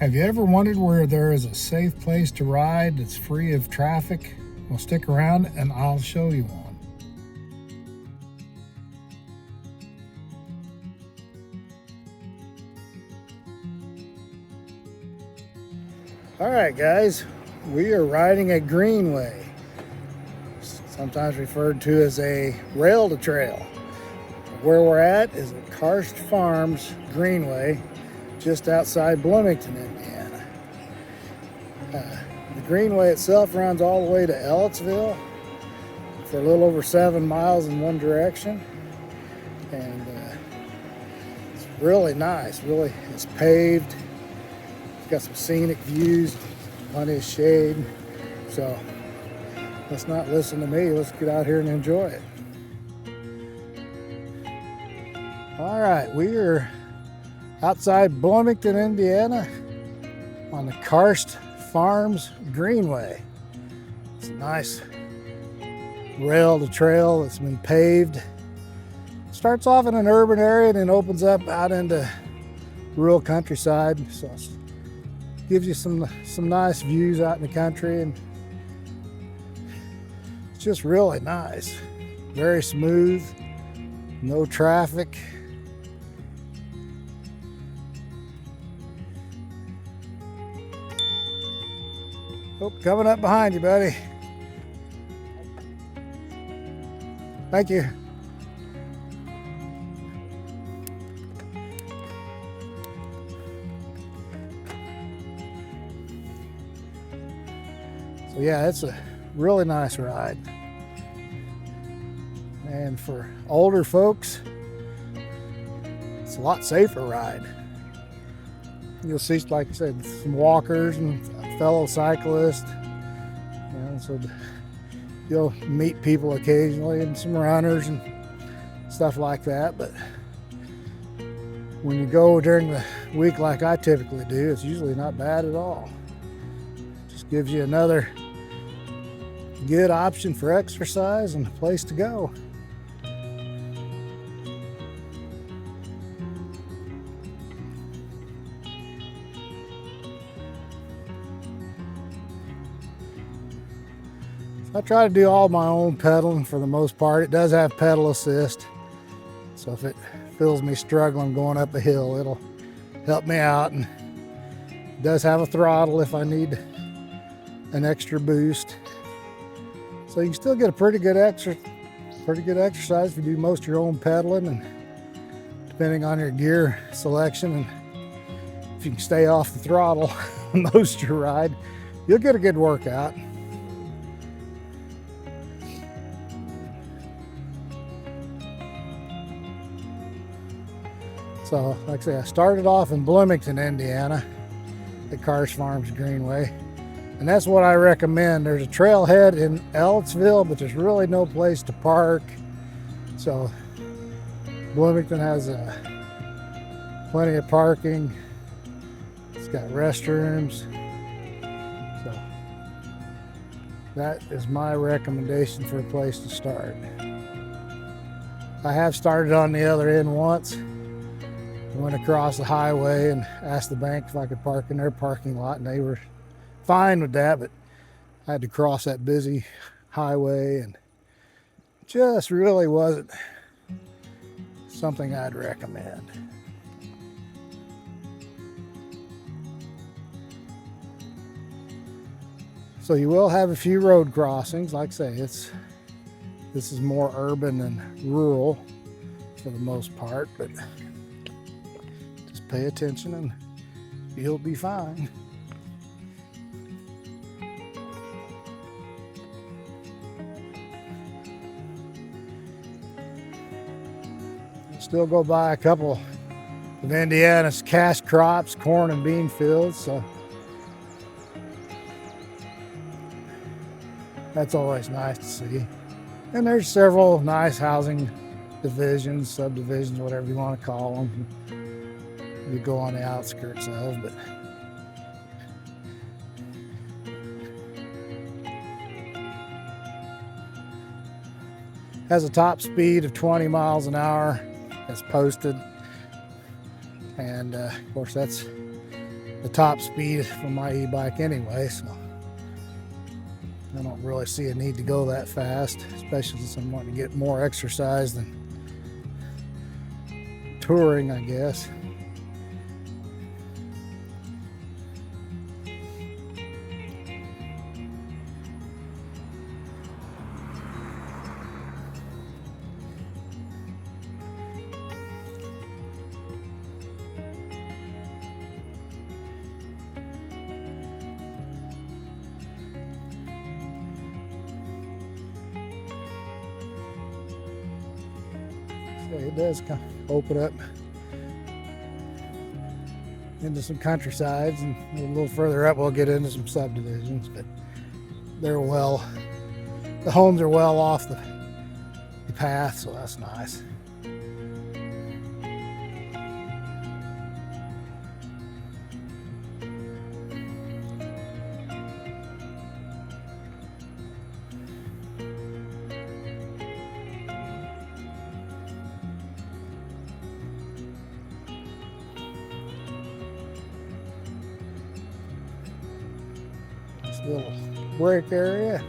Have you ever wondered where there is a safe place to ride that's free of traffic? Well, stick around and I'll show you one. All right, guys, we are riding a Greenway, sometimes referred to as a rail-to-trail. Where we're at is at Karst Farms Greenway, just outside Bloomington, Indiana. The Greenway itself runs all the way to Ellettsville for a little over 7 miles in one direction, and it's really nice. Really, it's paved. It's got some scenic views, plenty of shade. So let's not listen to me. Let's get out here and enjoy it. All right, we are outside Bloomington, Indiana on the Karst Farms Greenway. It's a nice rail to trail that's been paved. Starts off in an urban area and then opens up out into rural countryside. So it gives you some nice views out in the country, and it's just really nice. Very smooth, no traffic. Oh, coming up behind you, buddy. Thank you. So yeah, it's a really nice ride. And for older folks, it's a lot safer ride. You'll see, like I said, some walkers and fellow cyclists. You know, so you'll meet people occasionally and some runners and stuff like that. But when you go during the week like I typically do, it's usually not bad at all. Just gives you another good option for exercise and a place to go. I try to do all my own pedaling for the most part. It does have pedal assist, so if it feels me struggling going up a hill, it'll help me out. And it does have a throttle if I need an extra boost. So you can still get a pretty good exercise if you do most of your own pedaling, and depending on your gear selection, and if you can stay off the throttle most of your ride, you'll get a good workout. So, like I say, I started off in Bloomington, Indiana, at Karst Farms Greenway. And that's what I recommend. There's a trailhead in Ellettsville, but there's really no place to park. So, Bloomington has plenty of parking. It's got restrooms. So, that is my recommendation for a place to start. I have started on the other end once. I went across the highway and asked the bank if I could park in their parking lot, and they were fine with that, but I had to cross that busy highway, and just really wasn't something I'd recommend. So you will have a few road crossings. Like I say, this is more urban than rural for the most part, but pay attention and you'll be fine. Still go by a couple of Indiana's cash crops, corn and bean fields, so that's always nice to see. And there's several nice housing divisions, subdivisions, whatever you want to call them. You go on the outskirts of, but has a top speed of 20 miles an hour. That's posted, and of course that's the top speed from my e-bike anyway, so I don't really see a need to go that fast, especially since I'm wanting to get more exercise than touring, I guess. It does kind of open up into some countrysides, and a little further up we'll get into some subdivisions, but they're the homes are well off the path, so that's nice. Little break area.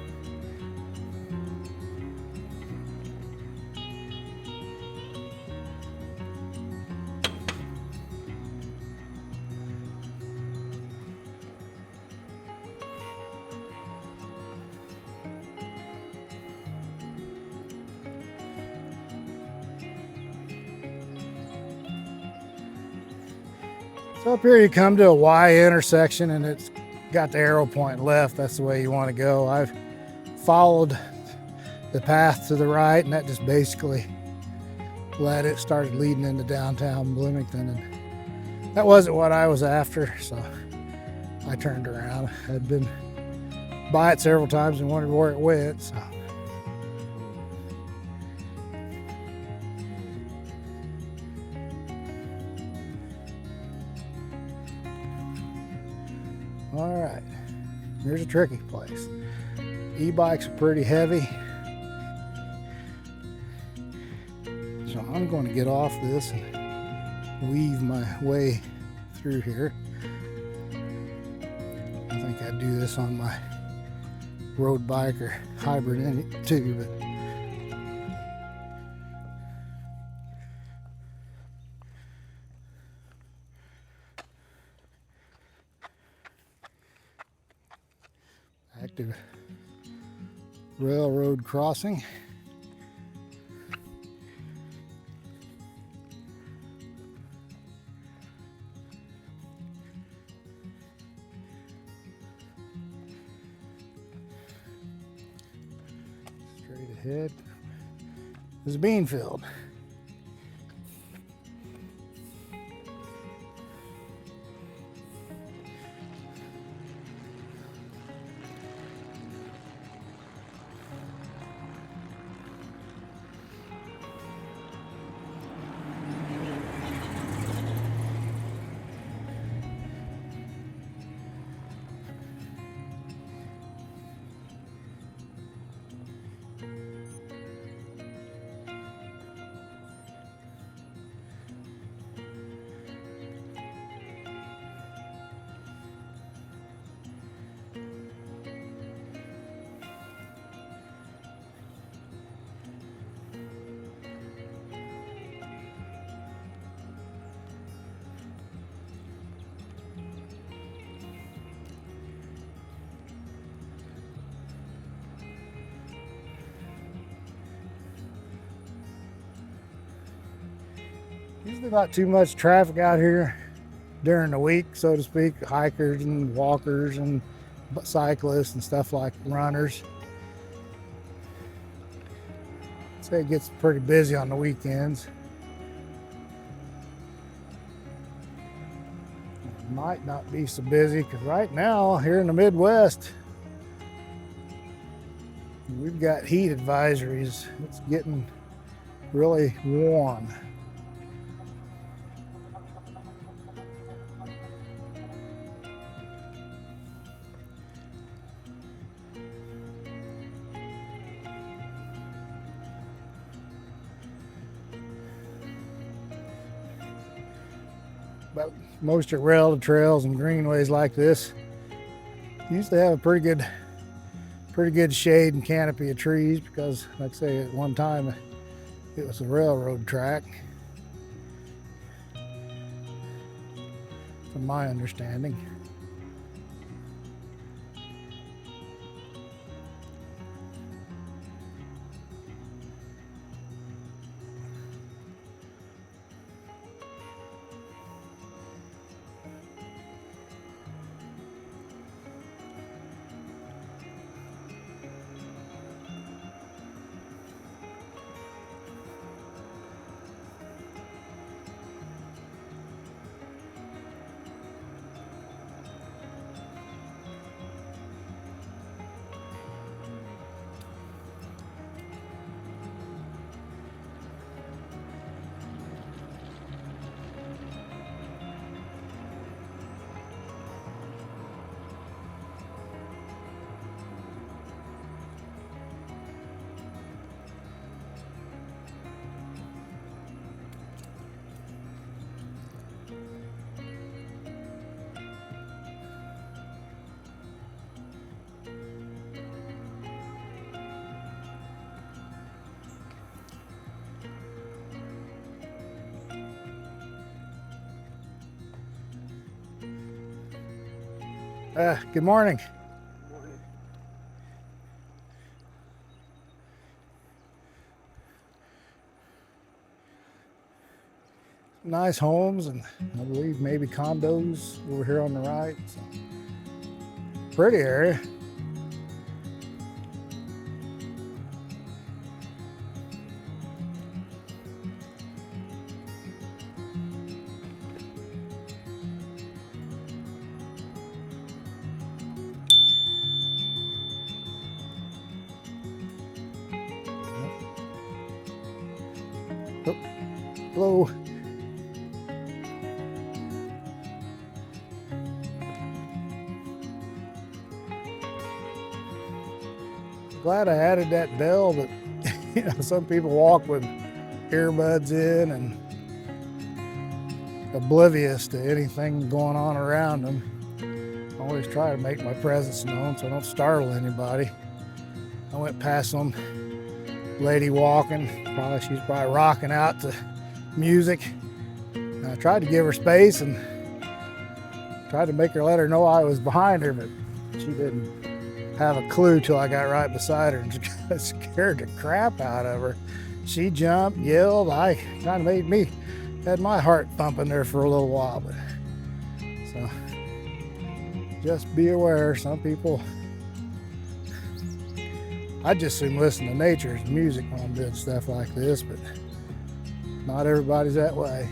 So up here you come to a Y intersection, and it's got the arrow point left. That's the way you want to go. I've followed the path to the right, and that just basically started leading into downtown Bloomington, and that wasn't what I was after, so I turned around. I'd been by it several times and wondered where it went, so. All right, here's a tricky place. E-bikes are pretty heavy, so I'm going to get off this and weave my way through here. I think I'd do this on my road bike or hybrid too, but active railroad crossing. Straight ahead is a bean field. Usually not too much traffic out here during the week, so to speak. Hikers and walkers and cyclists and stuff, like runners. I'd say it gets pretty busy on the weekends. It might not be so busy because right now here in the Midwest we've got heat advisories. It's getting really warm. but most of rail trails and greenways like this usually have a pretty good shade and canopy of trees because, like I say, at one time it was a railroad track, from my understanding. Good morning. Nice homes, and I believe maybe condos over here on the right. So, pretty area. Oh, hello. Glad I added that bell that some people walk with earbuds in and oblivious to anything going on around them. I always try to make my presence known so I don't startle anybody. I went past some lady walking, she's probably rocking out to music. And I tried to give her space and tried to make her let her know I was behind her, but she didn't have a clue till I got right beside her and scared the crap out of her. She jumped, yelled. I kind of made me, had my heart thumping there for a little while. But so just be aware, some people, I just assume listen to nature's music when I'm doing stuff like this, but not everybody's that way.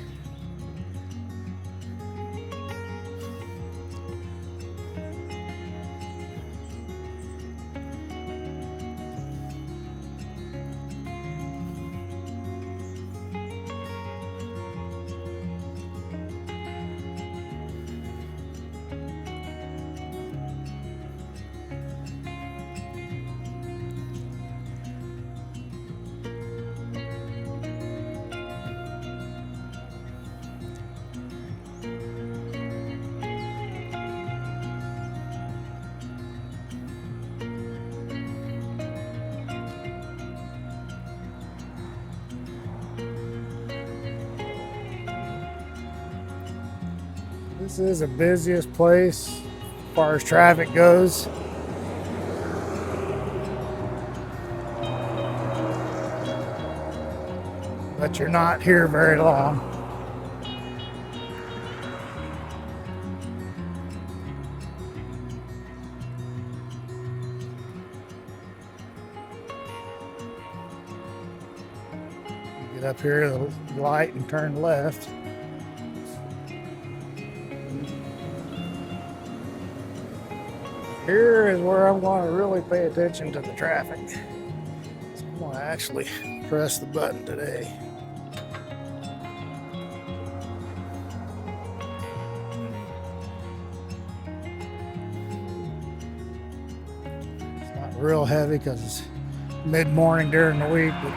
This is the busiest place as far as traffic goes. But you're not here very long. Get up here to the light and turn left. Here is where I'm going to really pay attention to the traffic. So I'm going to actually press the button today. It's not real heavy because it's mid-morning during the week, but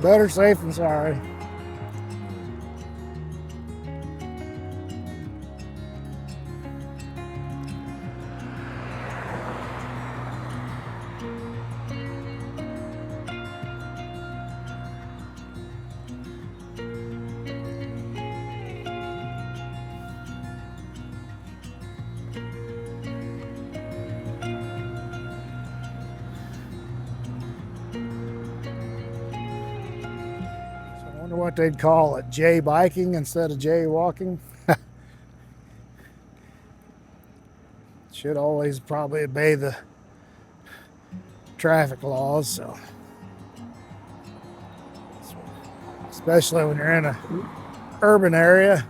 better safe than sorry. what they'd call it, J biking instead of J walking. Should always probably obey the traffic laws, so especially when you're in a urban area.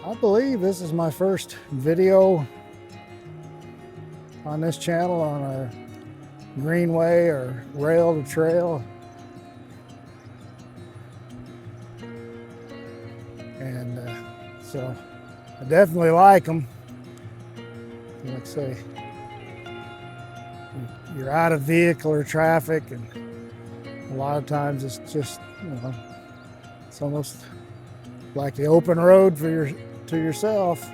I believe this is my first video on this channel on a Greenway or rail to trail. And so I definitely like them. Like I say, you're out of vehicular traffic, and a lot of times it's just, you know, it's almost like the open road for to yourself.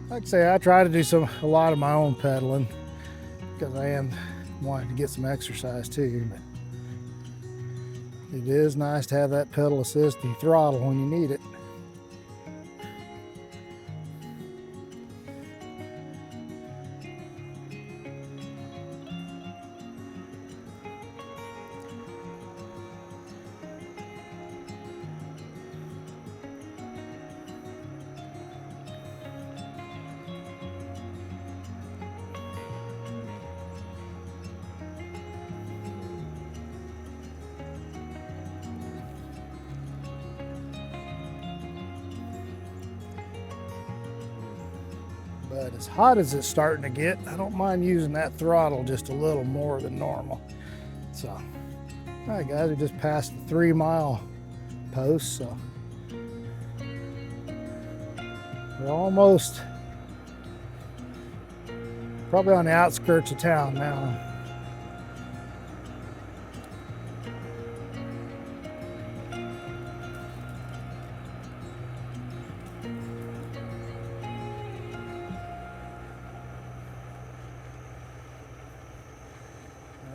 Like I say, I try to do a lot of my own pedaling because I am wanting to get some exercise too. But it is nice to have that pedal assist and throttle when you need it. But as hot as it's starting to get, I don't mind using that throttle just a little more than normal. So, all right guys, we just passed the 3 mile post, so we're almost probably on the outskirts of town now.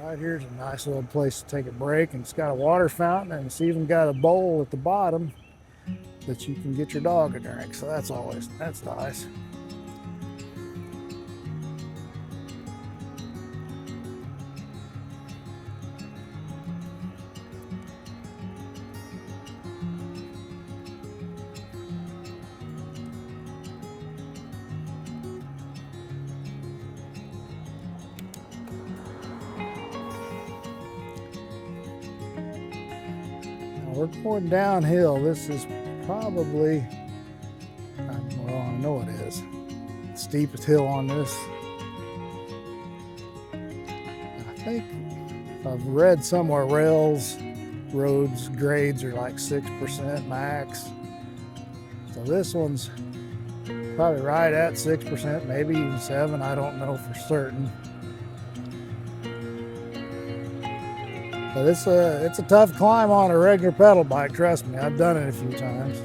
Right here's a nice little place to take a break, and it's got a water fountain, and it's even got a bowl at the bottom that you can get your dog a drink. So that's nice. We're going downhill. This is probably, well, I know it is, the steepest hill on this. I think I've read somewhere roads grades are like 6% max. So this one's probably right at 6%, maybe even 7%. I don't know for certain. But it's a tough climb on a regular pedal bike, trust me. I've done it a few times.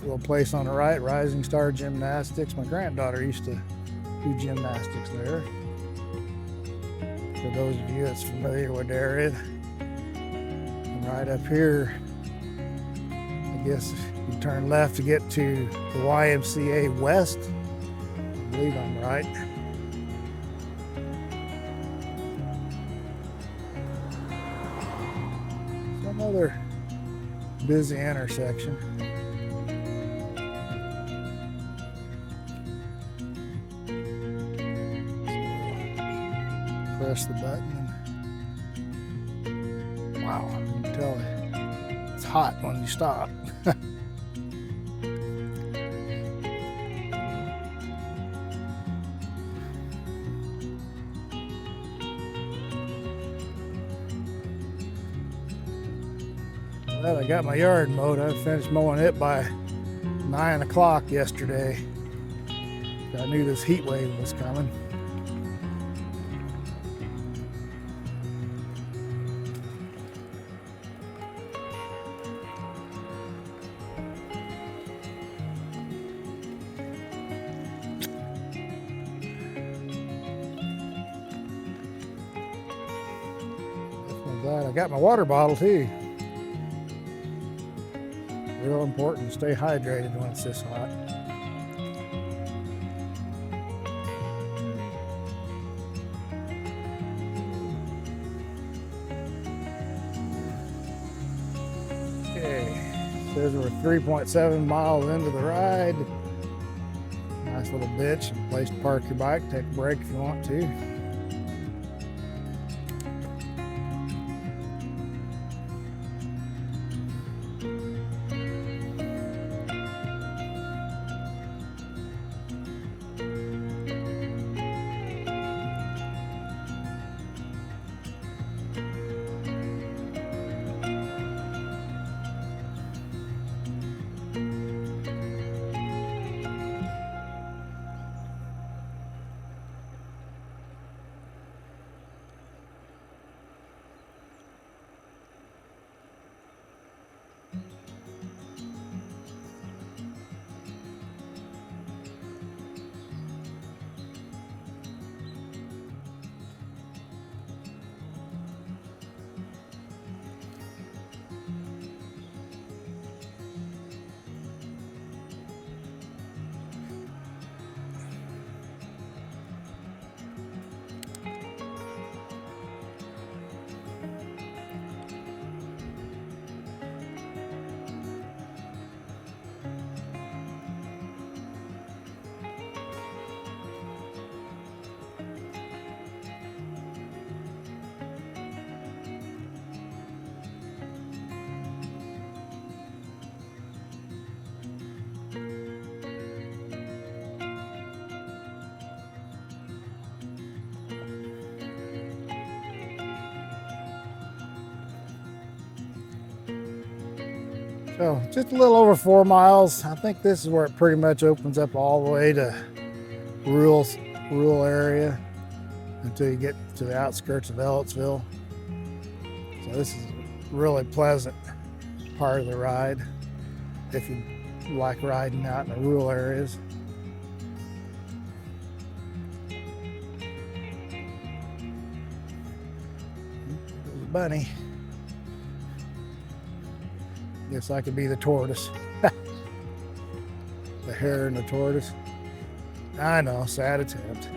Little place on the right, Rising Star Gymnastics. My granddaughter used to do gymnastics there. For those of you that's familiar with the area. And right up here, I guess you turn left to get to the YMCA West. I believe I'm right. It's another busy intersection. Press the button and wow, you can tell it's hot when you stop. Well, I got my yard mowed. I finished mowing it by 9 o'clock yesterday. I knew this heat wave was coming. Glad I got my water bottle too. Real important to stay hydrated when it's this hot. Okay, says we're 3.7 miles into the ride. Nice little ditch, place to park your bike, take a break if you want to. So just a little over 4 miles. I think this is where it pretty much opens up all the way to rural area until you get to the outskirts of Ellettsville. So this is a really pleasant part of the ride if you like riding out in the rural areas. There's a bunny. Guess I could be the tortoise. The hare and the tortoise. I know, sad attempt.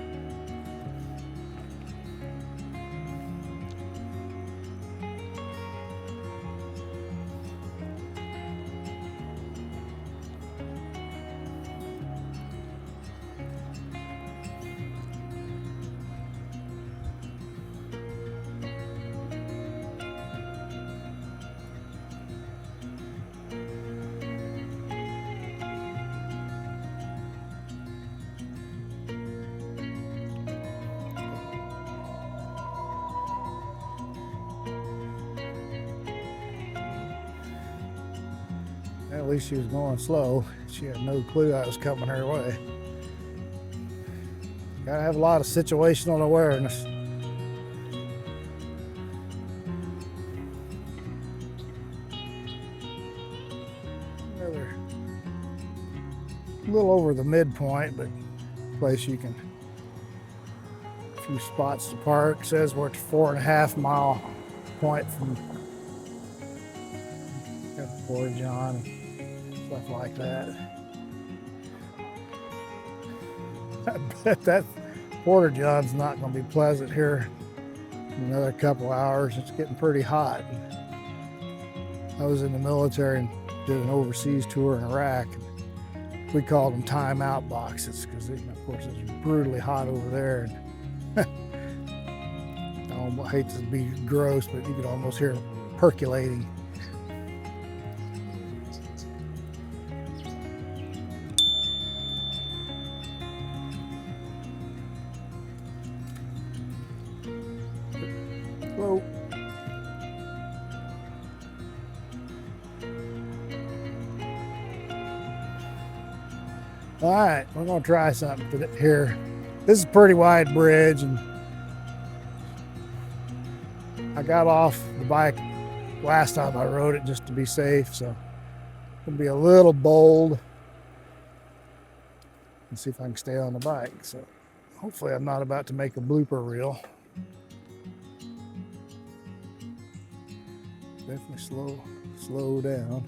at least she was going slow. She had no clue I was coming her way. Gotta have a lot of situational awareness. Another a little over the midpoint, but place you can, a few spots to park. Says we're at 4.5 mile point from Porta John and stuff like that. I bet that Porta John's not going to be pleasant here in another couple hours. It's getting pretty hot. I was in the military and did an overseas tour in Iraq. We called them timeout boxes because, of course, it's brutally hot over there. And I hate to be gross, but you could almost hear it percolating. Whoa. All right, we're gonna try something here. This is a pretty wide bridge, and I got off the bike last time I rode it just to be safe, so I'm gonna be a little bold and see if I can stay on the bike. So hopefully I'm not about to make a blooper reel. Definitely slow down.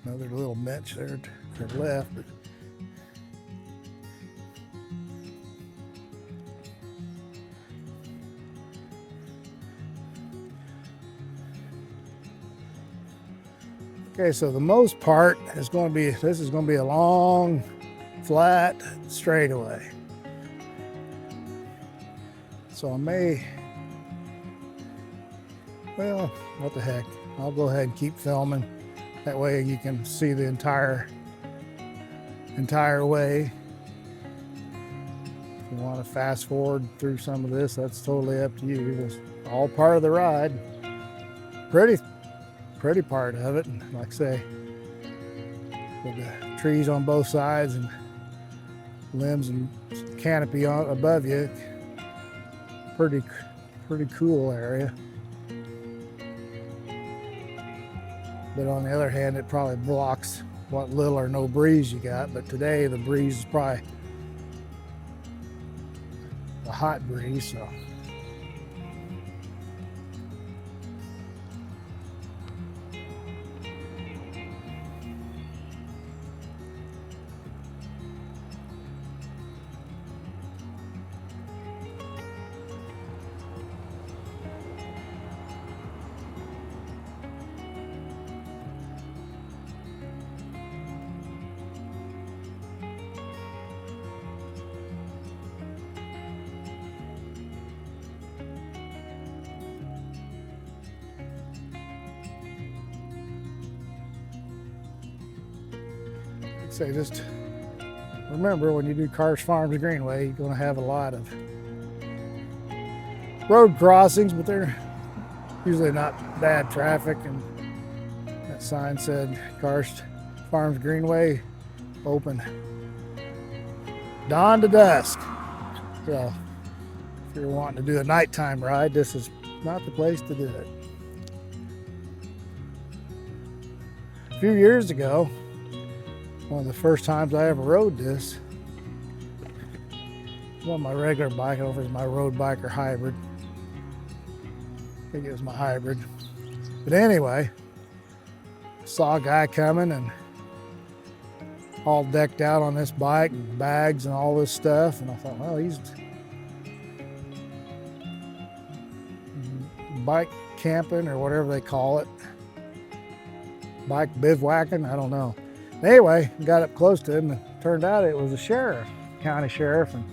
Another little bench there to the left. Okay, so the most part is going to be, this is going to be a long, flat straightaway. So I may, well, what the heck. I'll go ahead and keep filming. That way you can see the entire way. If you want to fast forward through some of this, that's totally up to you. It's all part of the ride. Pretty part of it. And like I say, with the trees on both sides and limbs and canopy on above you, pretty cool area. But on the other hand, it probably blocks what little or no breeze you got. But today the breeze is probably a hot breeze, so. Say, just remember when you do Karst Farms Greenway, you're going to have a lot of road crossings, but they're usually not bad traffic. And that sign said Karst Farms Greenway open dawn to dusk. So if you're wanting to do a nighttime ride, this is not the place to do it. A few years ago, one of the first times I ever rode this, it was on my regular bike. I don't know if it was my road bike or hybrid. I think it was my hybrid. But anyway, saw a guy coming and all decked out on this bike and bags and all this stuff. And I thought, well, he's bike camping or whatever they call it. Bike bivouacking, I don't know. Anyway, got up close to him and it turned out it was a sheriff, county sheriff, and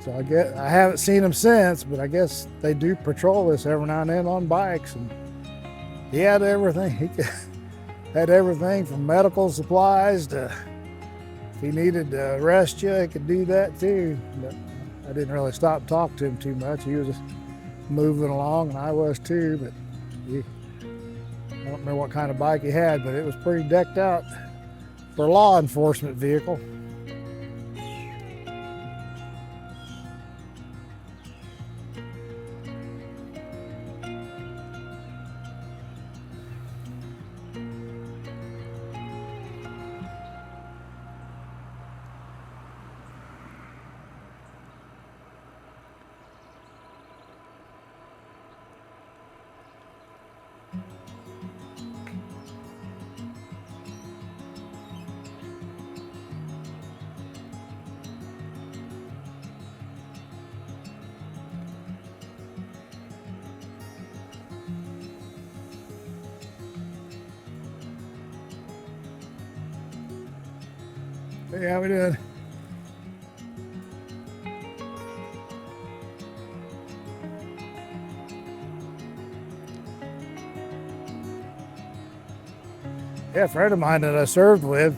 so I haven't seen him since, but I guess they do patrol this every now and then on bikes, and he had everything. He had everything from medical supplies to if he needed to arrest you, he could do that too. But I didn't really stop and talk to him too much. He was moving along, and I was too, but I don't remember what kind of bike he had, but it was pretty decked out for a law enforcement vehicle. Hey, how we doing? Yeah, a friend of mine that I served with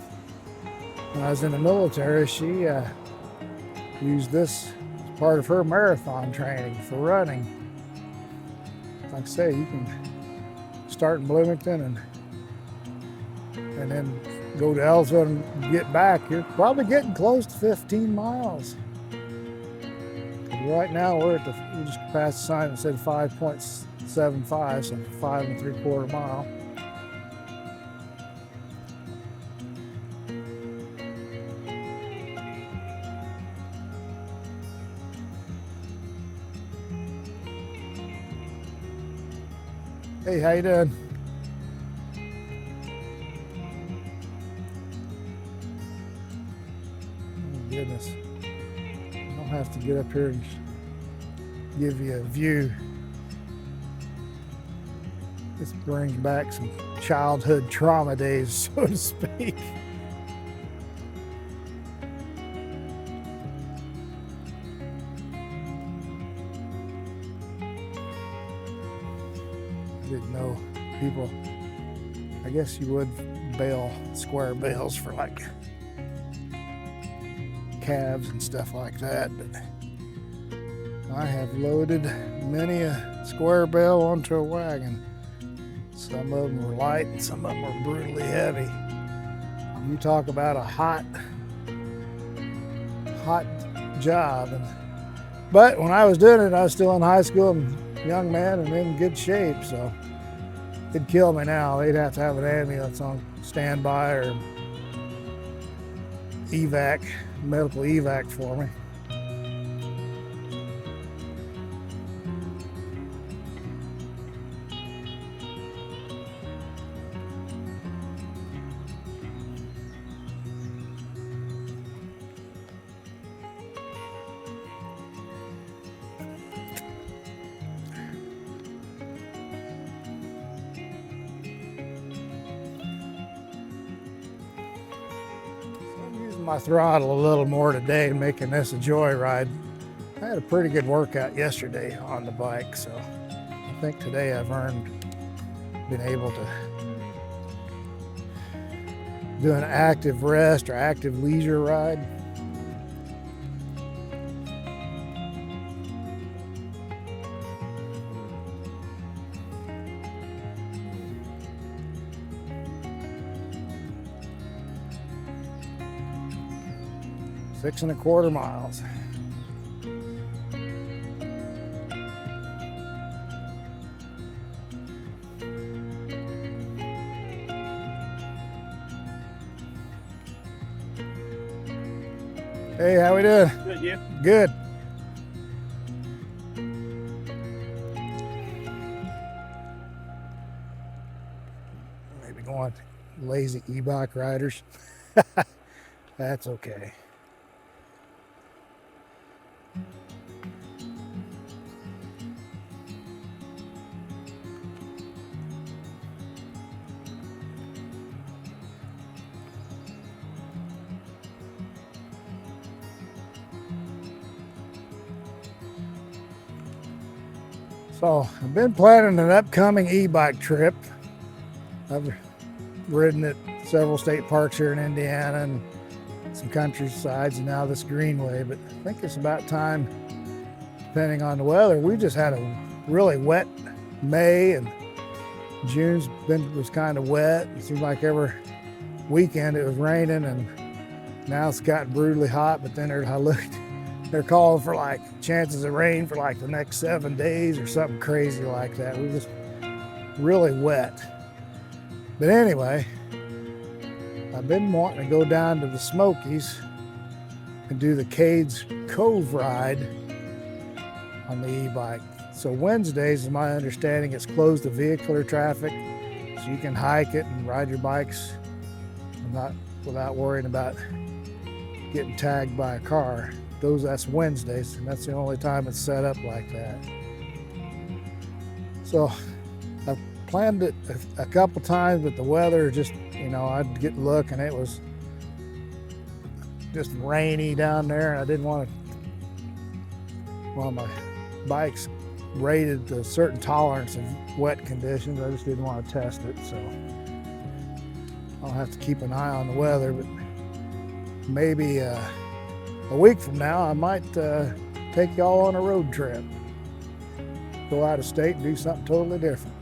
when I was in the military, she used this as part of her marathon training for running. Like I say, you can start in Bloomington and then go to Ellswood and get back. You're probably getting close to 15 miles. Right now we just passed a sign that said 5.75, so 5 3/4 mile. Hey, how you doing? Oh, goodness. I don't have to get up here and give you a view. This brings back some childhood trauma days, so to speak. Didn't know people, I guess you would bail square bales for like calves and stuff like that, but I have loaded many a square bale onto a wagon. Some of them were light and some of them were brutally heavy. You talk about a hot job. But when I was doing it, I was still in high school and young man and in good shape, so it'd kill me now. They'd have to have an ambulance on standby or medical evac for me. My throttle a little more today, making this a joyride. I had a pretty good workout yesterday on the bike, so I think today I've been able to do an active rest or active leisure ride. Six and a quarter miles. Hey, how we doing? Good, you? Good. Maybe going lazy e-bike riders. That's okay. So I've been planning an upcoming e-bike trip. I've ridden at several state parks here in Indiana and some countrysides and now this Greenway, but I think it's about time, depending on the weather. We just had a really wet May, and was kind of wet. It seemed like every weekend it was raining, and now it's gotten brutally hot. But then I looked, they're calling for like chances of rain for like the next 7 days or something crazy like that. We just really wet. But anyway, I've been wanting to go down to the Smokies and do the Cades Cove ride on the e-bike. So Wednesdays, is my understanding, it's closed to vehicular traffic, so you can hike it and ride your bikes without worrying about getting tagged by a car. That's Wednesdays, and that's the only time it's set up like that. So I've planned it a couple times, but the weather just, I'd get a look and it was just rainy down there, and I didn't want to, my bike's rated to a certain tolerance of wet conditions. I just didn't want to test it, so I'll have to keep an eye on the weather. But maybe a week from now, I might take y'all on a road trip, go out of state and do something totally different.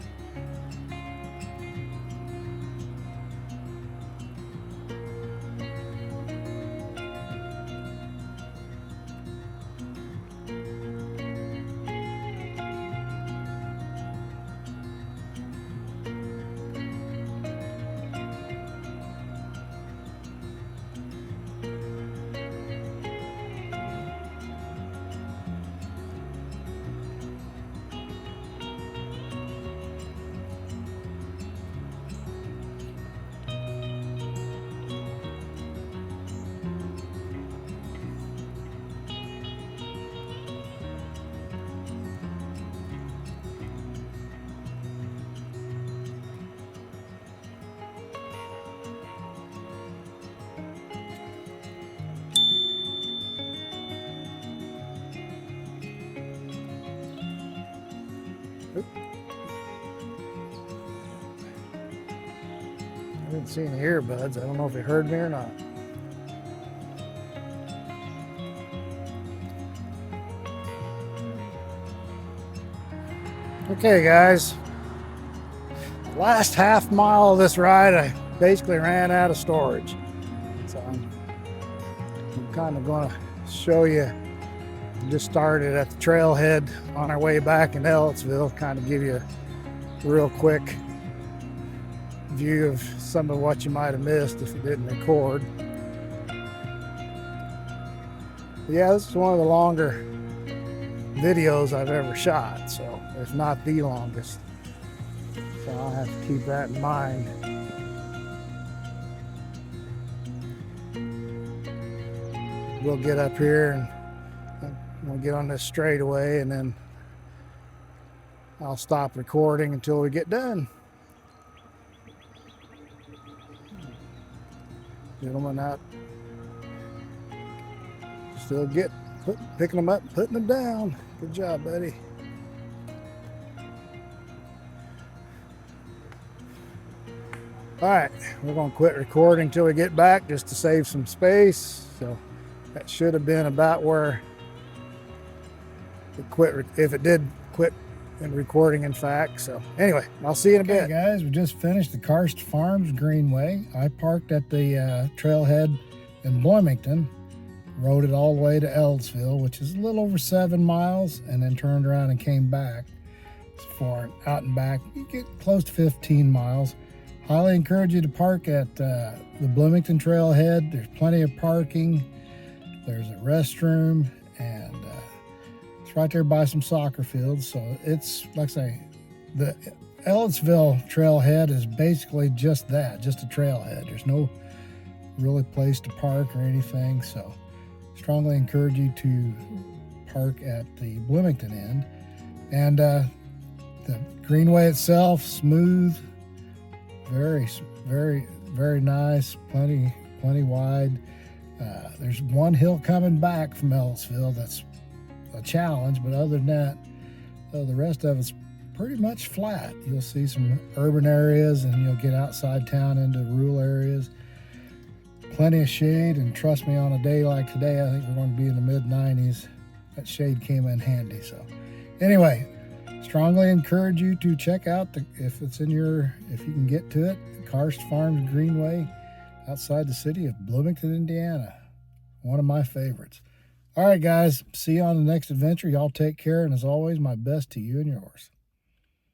I didn't see any earbuds. I don't know if you heard me or not. Okay, guys. Last half mile of this ride, I basically ran out of storage. So I'm kind of going to show you. Just started at the trailhead on our way back in Ellettsville, kind of give you a real quick view of some of what you might have missed if you didn't record. Yeah, this is one of the longer videos I've ever shot, so if not the longest. So I'll have to keep that in mind. We'll get up here and we'll get on this straightaway, and then I'll stop recording until we get done. Gentlemen out still picking them up and putting them down. Good job, buddy. All right, we're going to quit recording until we get back just to save some space. So that should have been about where it quit, if it did quit in recording, in fact. So anyway, I'll see you in a bit. Guys, we just finished the Karst Farms Greenway. I parked at the trailhead in Bloomington, rode it all the way to Ellettsville, which is a little over 7 miles, and then turned around and came back. For out and back, you get close to 15 miles. Highly encourage you to park at the Bloomington trailhead. There's plenty of parking. There's a restroom, and it's right there by some soccer fields. So it's, like I say, the Ellettsville trailhead is basically just that, just a trailhead. There's no really place to park or anything. So strongly encourage you to park at the Bloomington end. And the Greenway itself, smooth, very, very, very nice, plenty wide. There's one hill coming back from Ellettsville that's a challenge, but other than that, the rest of it's pretty much flat. You'll see some urban areas, and you'll get outside town into rural areas. Plenty of shade, and trust me, on a day like today, I think we're going to be in the mid-90s. That shade came in handy. So anyway, strongly encourage you to check out if you can get to it, Karst Farms Greenway outside the city of Bloomington, Indiana. One of my favorites. All right, guys, see you on the next adventure. Y'all take care, and as always, my best to you and yours.